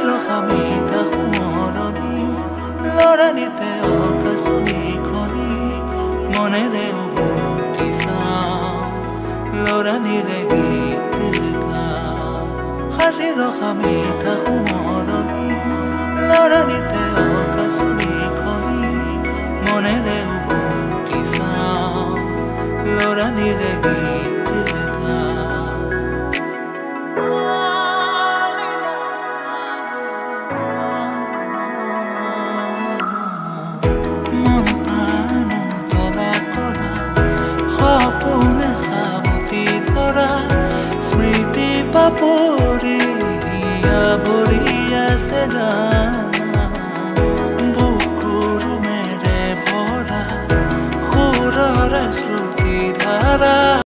লখামি তাখুমৰণি লৰা দিতে অকাশনি খনি মনেৰে উভতি চাওঁ লৰা নিৰে গীত গাওঁ সাজি লখামি তাখুমৰণি লৰা দিতে অকাশনি খনি মনেৰে উভতি চাওঁ লৰা নিৰে গীত Smriti papori, abori ase